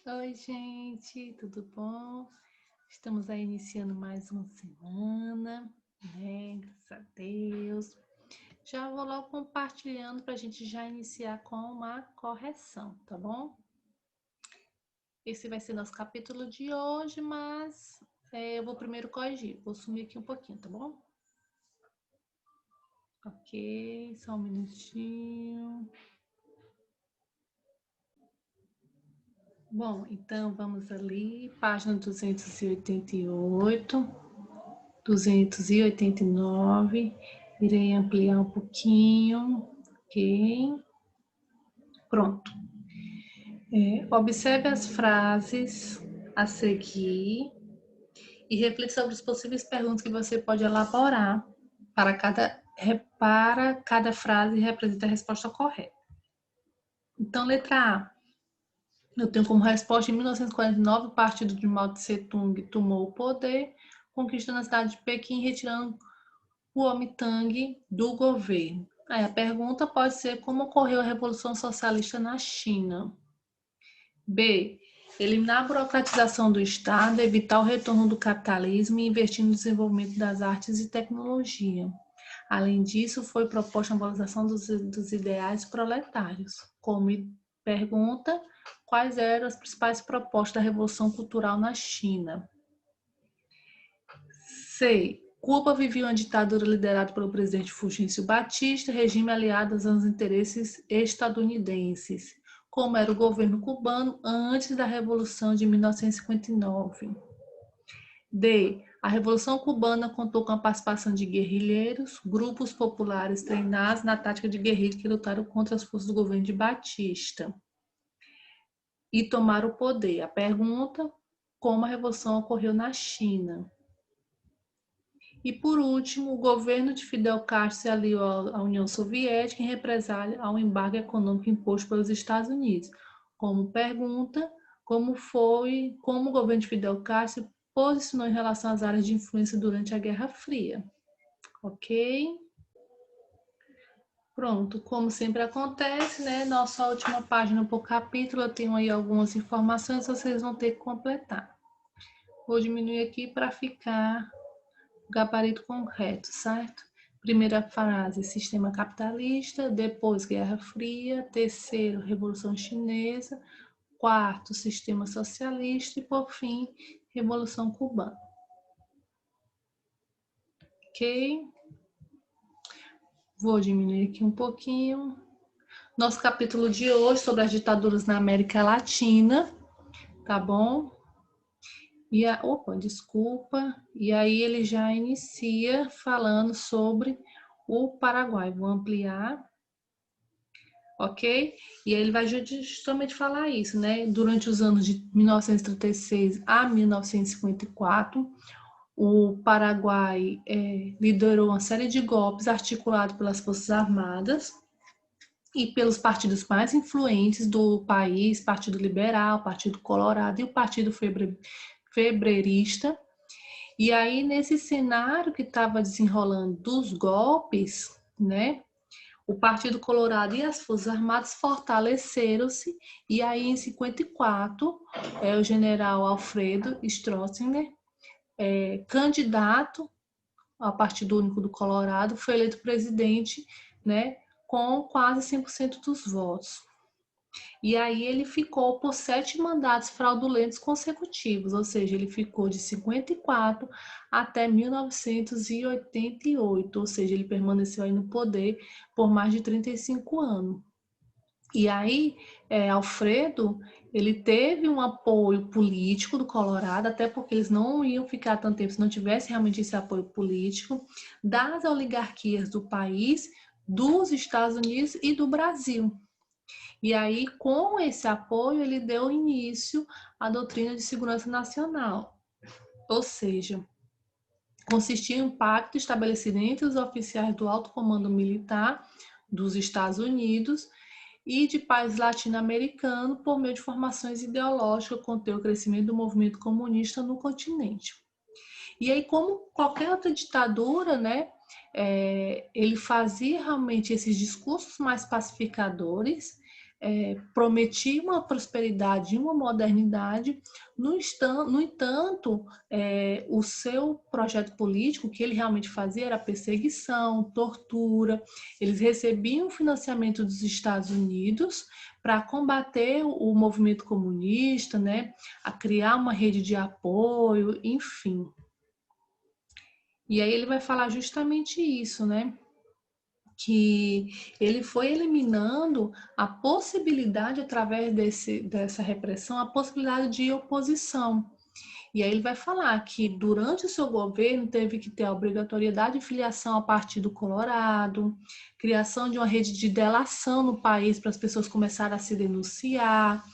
Oi, gente, tudo bom? Estamos aí iniciando mais uma semana, né? Graças a Deus. Já vou logo compartilhando para a gente já iniciar com uma correção, tá bom? Esse vai ser nosso capítulo de hoje, mas eu vou primeiro corrigir. Vou sumir aqui um pouquinho, tá bom? Ok, só um minutinho. Bom, então vamos ali, página 288. 289, irei ampliar um pouquinho, ok? Pronto. Observe as frases a seguir e reflita sobre as possíveis perguntas que você pode elaborar para cada frase representa a resposta correta. Então, letra A. Eu tenho como resposta, em 1949, o partido de Mao Tse-tung tomou o poder, conquistando a cidade de Pequim, retirando o Kuomintang do governo. Aí a pergunta pode ser como ocorreu a Revolução Socialista na China. B. Eliminar a burocratização do Estado, evitar o retorno do capitalismo e investir no desenvolvimento das artes e tecnologia. Além disso, foi proposta a valorização dos ideais proletários. Como pergunta, quais eram as principais propostas da Revolução Cultural na China? C. Cuba vivia uma ditadura liderada pelo presidente Fulgêncio Batista, regime aliado aos interesses estadunidenses, como era o governo cubano antes da Revolução de 1959. D. A Revolução Cubana contou com a participação de guerrilheiros, grupos populares treinados na tática de guerrilha que lutaram contra as forças do governo de Batista e tomaram o poder. A pergunta: como a revolução ocorreu na China? E, por último, o governo de Fidel Castro se aliou à União Soviética em represália ao embargo econômico imposto pelos Estados Unidos. Como pergunta, como o governo de Fidel Castro se posicionou em relação às áreas de influência durante a Guerra Fria. Ok? Pronto, como sempre acontece, né? Nossa última página por capítulo, eu tenho aí algumas informações, vocês vão ter que completar. Vou diminuir aqui para ficar gabarito concreto, certo? Primeira frase, sistema capitalista, depois Guerra Fria, terceiro, Revolução Chinesa, quarto, sistema socialista e, por fim, Revolução Cubana. Ok? Vou diminuir aqui um pouquinho. Nosso capítulo de hoje sobre as ditaduras na América Latina, tá bom? Desculpa. E aí ele já inicia falando sobre o Paraguai. Vou ampliar, ok? E aí ele vai justamente falar isso, né? Durante os anos de 1936 a 1954, o Paraguai liderou uma série de golpes articulados pelas Forças Armadas e pelos partidos mais influentes do país, Partido Liberal, Partido Colorado e o Partido Febrerista. E aí, nesse cenário que estava desenrolando dos golpes, né, o Partido Colorado e as Forças Armadas fortaleceram-se, e aí em 54, o general Alfredo Stroessner, candidato ao Partido Único do Colorado, foi eleito presidente, né, com quase 100% dos votos. E aí ele ficou por 7 mandatos fraudulentos consecutivos, ou seja, ele ficou de 54 até 1988, ou seja, ele permaneceu aí no poder por mais de 35 anos. E aí, Alfredo, ele teve um apoio político do Colorado, até porque eles não iam ficar tanto tempo se não tivesse realmente esse apoio político, das oligarquias do país, dos Estados Unidos e do Brasil. E aí, com esse apoio, ele deu início à doutrina de segurança nacional, ou seja, consistia em um pacto estabelecido entre os oficiais do alto comando militar dos Estados Unidos e de países latino-americanos por meio de formações ideológicas que conter o crescimento do movimento comunista no continente. E aí, como qualquer outra ditadura, né, ele fazia realmente esses discursos mais pacificadores, prometia uma prosperidade e uma modernidade. No entanto, o seu projeto político, o que ele realmente fazia era perseguição, tortura. Eles recebiam financiamento dos Estados Unidos para combater o movimento comunista, né, a criar uma rede de apoio, enfim. E aí ele vai falar justamente isso, né? Que ele foi eliminando a possibilidade, através dessa repressão, a possibilidade de oposição. E aí ele vai falar que durante o seu governo teve que ter a obrigatoriedade de filiação ao Partido Colorado, criação de uma rede de delação no país para as pessoas começarem a se denunciar,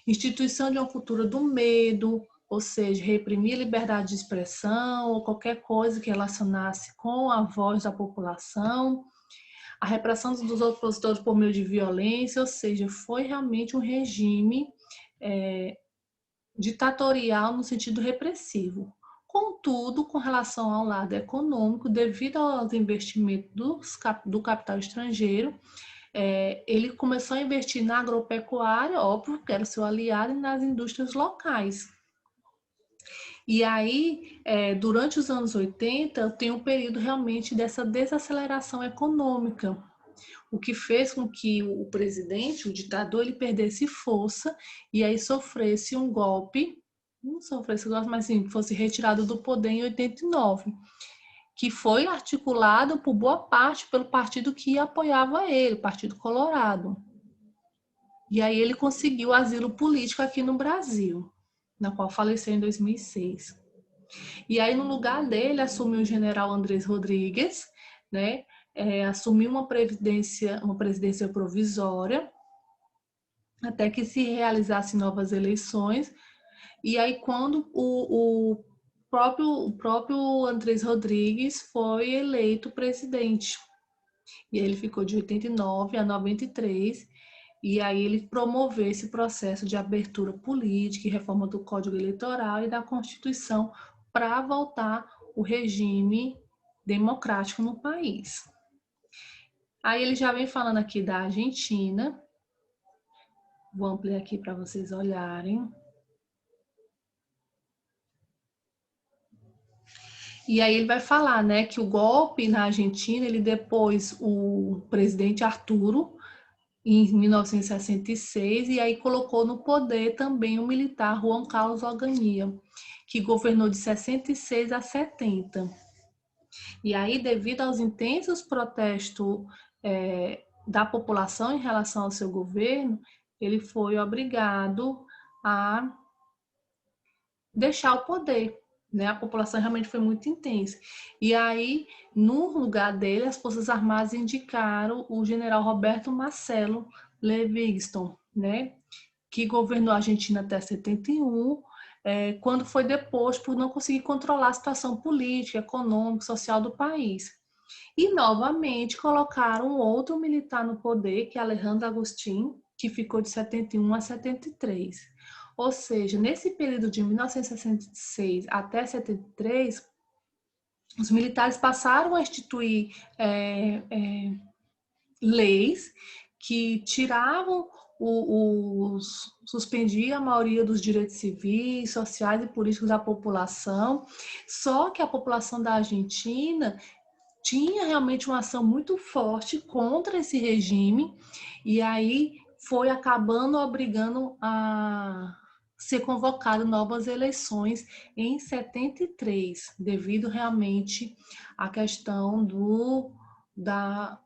instituição de uma cultura do medo, ou seja, reprimir a liberdade de expressão ou qualquer coisa que relacionasse com a voz da população, a repressão dos opositores por meio de violência, ou seja, foi realmente um regime ditatorial no sentido repressivo. Contudo, com relação ao lado econômico, devido aos investimentos do capital estrangeiro, ele começou a investir na agropecuária, óbvio, que era o seu aliado, e nas indústrias locais. E aí, durante os anos 80, tem um período realmente dessa desaceleração econômica, o que fez com que o presidente, o ditador, ele perdesse força e aí sofresse um golpe, não sofresse golpe, mas sim, fosse retirado do poder em 89, que foi articulado por boa parte pelo partido que apoiava ele, o Partido Colorado. E aí ele conseguiu asilo político aqui no Brasil, na qual faleceu em 2006. E aí, no lugar dele, assumiu o general Andrés Rodrigues, né? Assumiu uma presidência provisória, até que se realizassem novas eleições. E aí, quando o próprio Andrés Rodrigues foi eleito presidente, e ele ficou de 89 a 93, e aí ele promoveu esse processo de abertura política e reforma do Código Eleitoral e da Constituição para voltar o regime democrático no país. Aí ele já vem falando aqui da Argentina. Vou ampliar aqui para vocês olharem. E aí ele vai falar, né, que o golpe na Argentina, ele depôs o presidente Arturo em 1966 e aí colocou no poder também o militar Juan Carlos Onganía, que governou de 66 a 70. E aí, devido aos intensos protestos da população em relação ao seu governo, ele foi obrigado a deixar o poder, né? A população realmente foi muito intensa. E aí, no lugar dele, as Forças Armadas indicaram o general Roberto Marcelo Livingston, né? Que governou a Argentina até 71, quando foi deposto por não conseguir controlar a situação política, econômica, social do país. E, novamente, colocaram outro militar no poder, que é Alejandro Agustín, que ficou de 71 a 73. Ou seja, nesse período de 1966 até 73, os militares passaram a instituir leis que tiravam suspendia a maioria dos direitos civis, sociais e políticos da população, só que a população da Argentina tinha realmente uma ação muito forte contra esse regime, e aí foi acabando obrigando a ser convocado novas eleições em 73, devido realmente à questão da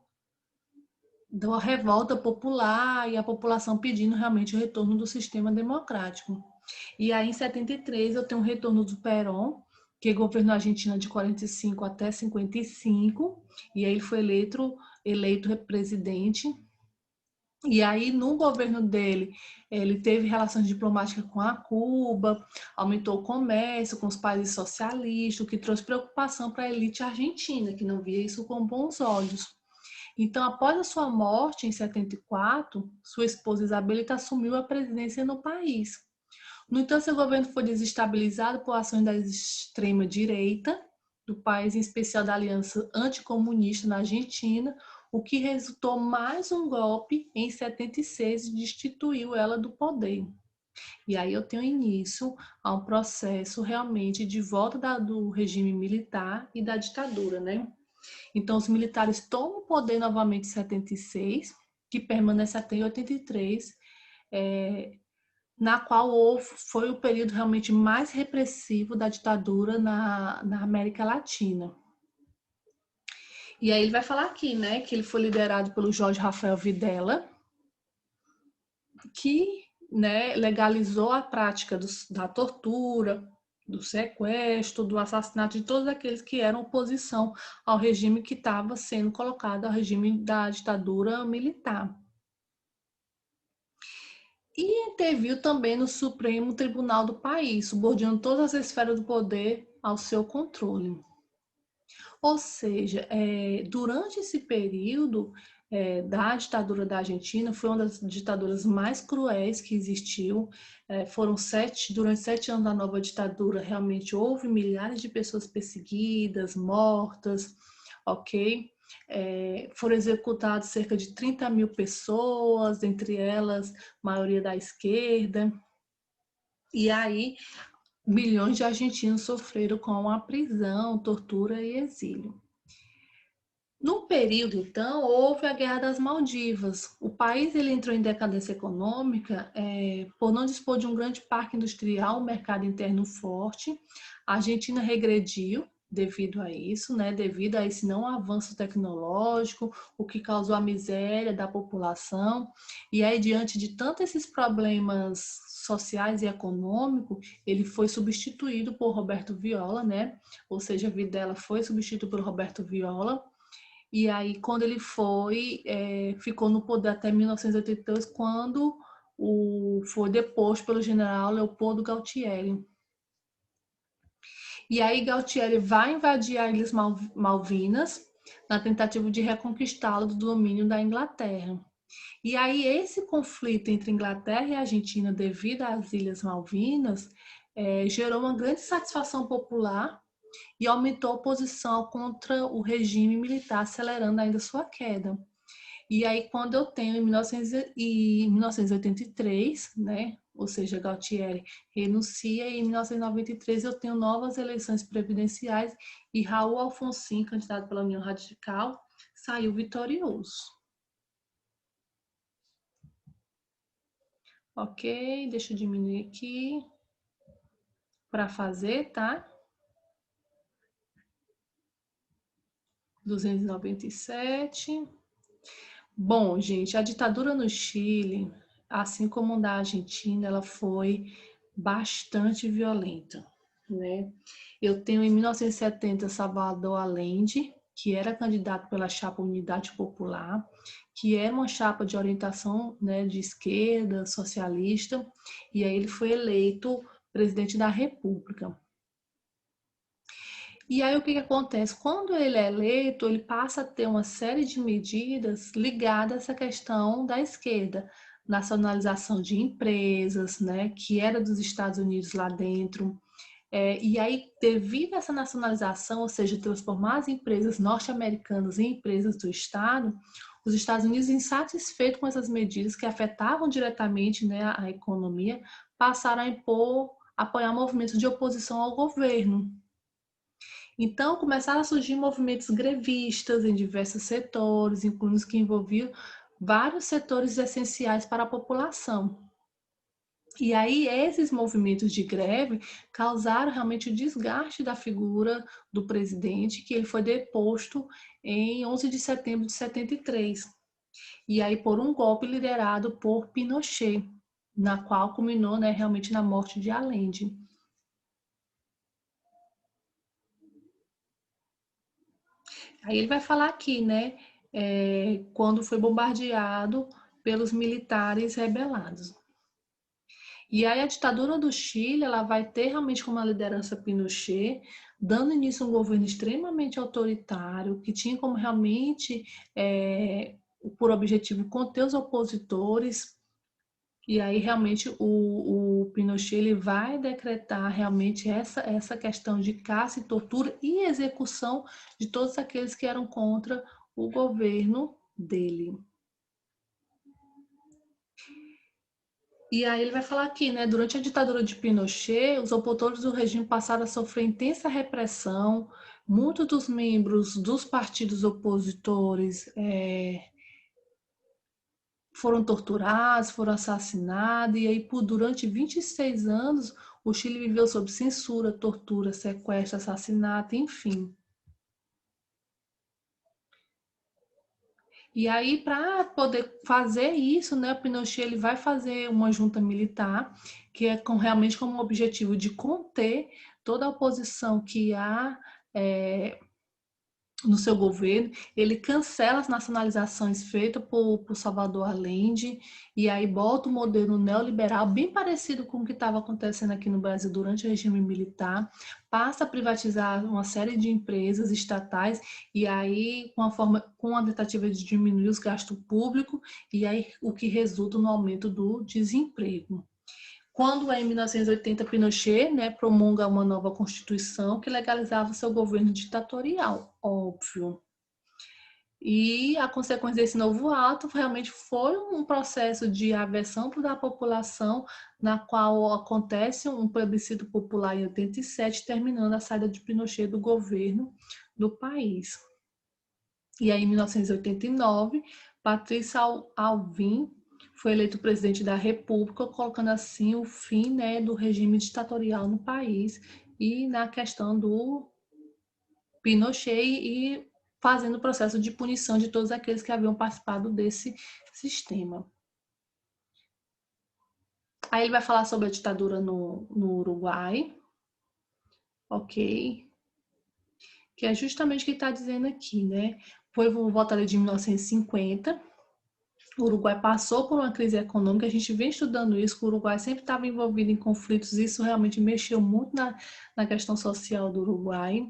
revolta popular e a população pedindo realmente o retorno do sistema democrático. E aí, em 73, eu tenho o retorno do Perón, que governou a Argentina de 45 até 55, e aí ele foi eleito presidente. E aí, no governo dele, ele teve relações diplomáticas com a Cuba, aumentou o comércio com os países socialistas, o que trouxe preocupação para a elite argentina, que não via isso com bons olhos. Então, após a sua morte, em 74, sua esposa Isabelita assumiu a presidência no país. No entanto, seu governo foi desestabilizado por ações da extrema-direita do país, em especial da Aliança Anticomunista na Argentina, o que resultou mais um golpe em 76 e destituiu ela do poder. E aí eu tenho início a um processo realmente de volta do regime militar e da ditadura, né? Então, os militares tomam o poder novamente em 76, que permanece até em 83, na qual foi o período realmente mais repressivo da ditadura na América Latina. E aí ele vai falar aqui, né, que ele foi liderado pelo Jorge Rafael Videla, que, né, legalizou a prática da tortura, do sequestro, do assassinato de todos aqueles que eram oposição ao regime que estava sendo colocado, ao regime da ditadura militar. E interviu também no Supremo Tribunal do país, subordinando todas as esferas do poder ao seu controle. Ou seja, durante esse período da ditadura da Argentina, foi uma das ditaduras mais cruéis que existiu. Durante 7 anos da nova ditadura, realmente houve milhares de pessoas perseguidas, mortas, ok? Foram executadas cerca de 30 mil pessoas, entre elas, maioria da esquerda. E aí, milhões de argentinos sofreram com a prisão, tortura e exílio. No período, então, houve a Guerra das Maldivas. O país ele entrou em decadência econômica por não dispor de um grande parque industrial, um mercado interno forte. A Argentina regrediu devido a isso, né? Devido a esse não avanço tecnológico, o que causou a miséria da população. E aí, diante de tantos esses problemas sociais e econômicos, ele foi substituído por Roberto Viola, né? Ou seja, Videla foi substituído por Roberto Viola. E aí, quando ele ficou no poder até 1982, quando foi deposto pelo general Leopoldo Galtieri. E aí, Galtieri vai invadir as Ilhas Malvinas, na tentativa de reconquistá-lo do domínio da Inglaterra. E aí, esse conflito entre Inglaterra e Argentina, devido às Ilhas Malvinas, gerou uma grande satisfação popular e aumentou a oposição contra o regime militar, acelerando ainda sua queda. E aí, quando eu tenho em 1983, né, ou seja, Galtieri renuncia, e em 1993 eu tenho novas eleições presidenciais e Raul Alfonsin, candidato pela União Radical, saiu vitorioso. Ok, deixa eu diminuir aqui para fazer, tá? 297. Bom, gente, a ditadura no Chile, assim como da Argentina, ela foi bastante violenta, né? Eu tenho em 1970 Salvador Allende, que era candidato pela chapa Unidade Popular, que era uma chapa de orientação, né, de esquerda, socialista, e aí ele foi eleito presidente da República. E aí o que acontece? Quando ele é eleito, ele passa a ter uma série de medidas ligadas a essa questão da esquerda, nacionalização de empresas, né, que era dos Estados Unidos lá dentro. E aí, devido a essa nacionalização, ou seja, transformar as empresas norte-americanas em empresas do Estado, os Estados Unidos, insatisfeitos com essas medidas que afetavam diretamente, né, a economia, passaram a apoiar movimentos de oposição ao governo. Então, começaram a surgir movimentos grevistas em diversos setores, incluindo os que envolviam vários setores essenciais para a população. E aí, esses movimentos de greve causaram realmente o desgaste da figura do presidente, que ele foi deposto em 11 de setembro de 73. E aí, por um golpe liderado por Pinochet, na qual culminou, né, realmente na morte de Allende. Aí ele vai falar aqui, né, quando foi bombardeado pelos militares rebelados. E aí a ditadura do Chile, ela vai ter realmente como a liderança Pinochet, dando início a um governo extremamente autoritário, que tinha como realmente por objetivo conter os opositores. E aí realmente o Pinochet ele vai decretar realmente essa questão de caça e tortura e execução de todos aqueles que eram contra o governo dele. E aí ele vai falar aqui, né? Durante a ditadura de Pinochet, os opositores do regime passaram a sofrer intensa repressão. Muitos dos membros dos partidos opositores foram torturados, foram assassinados, e aí durante 26 anos o Chile viveu sob censura, tortura, sequestro, assassinato, enfim. E aí, para poder fazer isso, né, o Pinochet ele vai fazer uma junta militar, que é realmente com o objetivo de conter toda a oposição que há no seu governo. Ele cancela as nacionalizações feitas por Salvador Allende e aí bota um modelo neoliberal bem parecido com o que estava acontecendo aqui no Brasil durante o regime militar, passa a privatizar uma série de empresas estatais e aí com a tentativa de diminuir os gastos públicos e aí o que resulta no aumento do desemprego. Quando, em 1980, Pinochet, né, promulga uma nova constituição que legalizava seu governo ditatorial, óbvio. E a consequência desse novo ato realmente foi um processo de aversão da população, na qual acontece um plebiscito popular em 87, terminando a saída de Pinochet do governo do país. E aí, em 1989, Patrícia Alvim foi eleito presidente da República, colocando assim o fim, né, do regime ditatorial no país e na questão do Pinochet e fazendo o processo de punição de todos aqueles que haviam participado desse sistema. Aí ele vai falar sobre a ditadura no Uruguai, ok? Que é justamente o que está dizendo aqui, né? Foi o voto de 1950. O Uruguai passou por uma crise econômica, a gente vem estudando isso, que o Uruguai sempre estava envolvido em conflitos, isso realmente mexeu muito na questão social do Uruguai.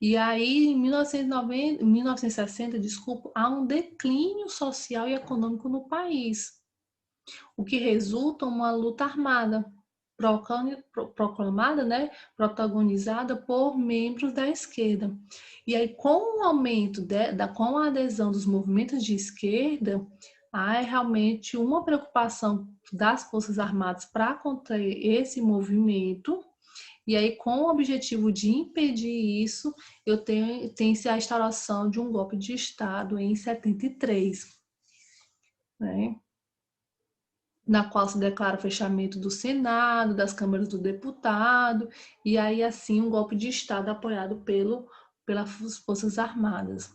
E aí, em 1960, desculpa, há um declínio social e econômico no país, o que resulta em uma luta armada, proclamada, né, protagonizada por membros da esquerda. E aí, com o aumento, com a adesão dos movimentos de esquerda, há realmente uma preocupação das Forças Armadas para conter esse movimento. E aí, com o objetivo de impedir isso, tem-se a instauração de um golpe de Estado em 73, né? Na qual se declara o fechamento do Senado, das câmaras do deputado, e aí assim um golpe de Estado apoiado pelas Forças Armadas.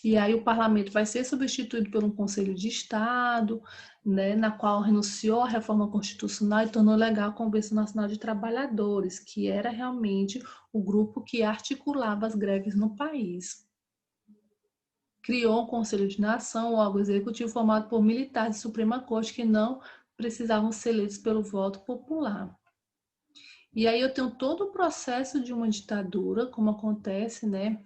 E aí o parlamento vai ser substituído por um Conselho de Estado, né, na qual renunciou à reforma constitucional e tornou legal a Convenção Nacional de Trabalhadores, que era realmente o grupo que articulava as greves no país. Criou um Conselho de Nação, um órgão executivo formado por militares de Suprema Corte que não precisavam ser eleitos pelo voto popular. E aí eu tenho todo o processo de uma ditadura, como acontece, né?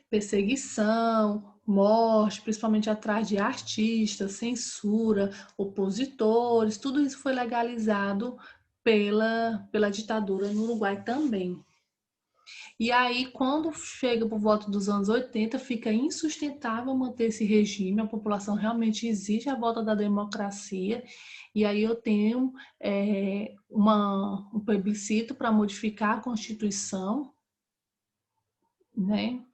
Perseguição, morte, principalmente atrás de artistas, censura, opositores, tudo isso foi legalizado pela ditadura no Uruguai também. E aí, quando chega por volta dos anos 80, fica insustentável manter esse regime, a população realmente exige a volta da democracia, e aí eu tenho um plebiscito para modificar a Constituição, né?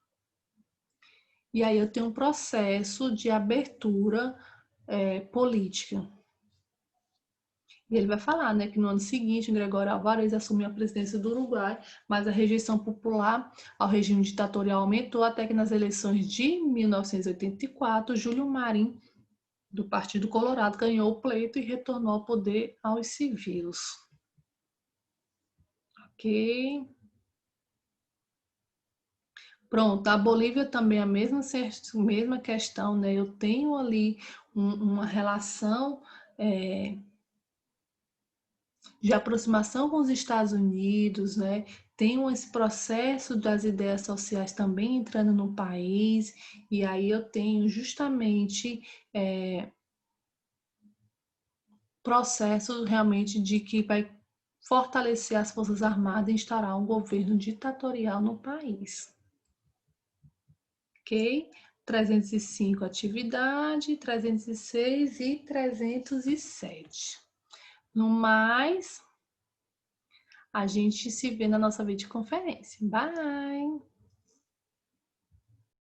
E aí eu tenho um processo de abertura política. E ele vai falar, né, que no ano seguinte, Gregório Alvarez assumiu a presidência do Uruguai, mas a rejeição popular ao regime ditatorial aumentou até que nas eleições de 1984, Júlio Marim, do Partido Colorado, ganhou o pleito e retornou ao poder aos civis. Ok? Pronto, a Bolívia também é a mesma questão, né? Eu tenho ali uma relação de aproximação com os Estados Unidos, né? Tem esse processo das ideias sociais também entrando no país, e aí eu tenho justamente processo realmente de que vai fortalecer as Forças Armadas e instaurar um governo ditatorial no país. Ok? 305 atividade, 306 e 307. No mais, a gente se vê na nossa videoconferência. Bye!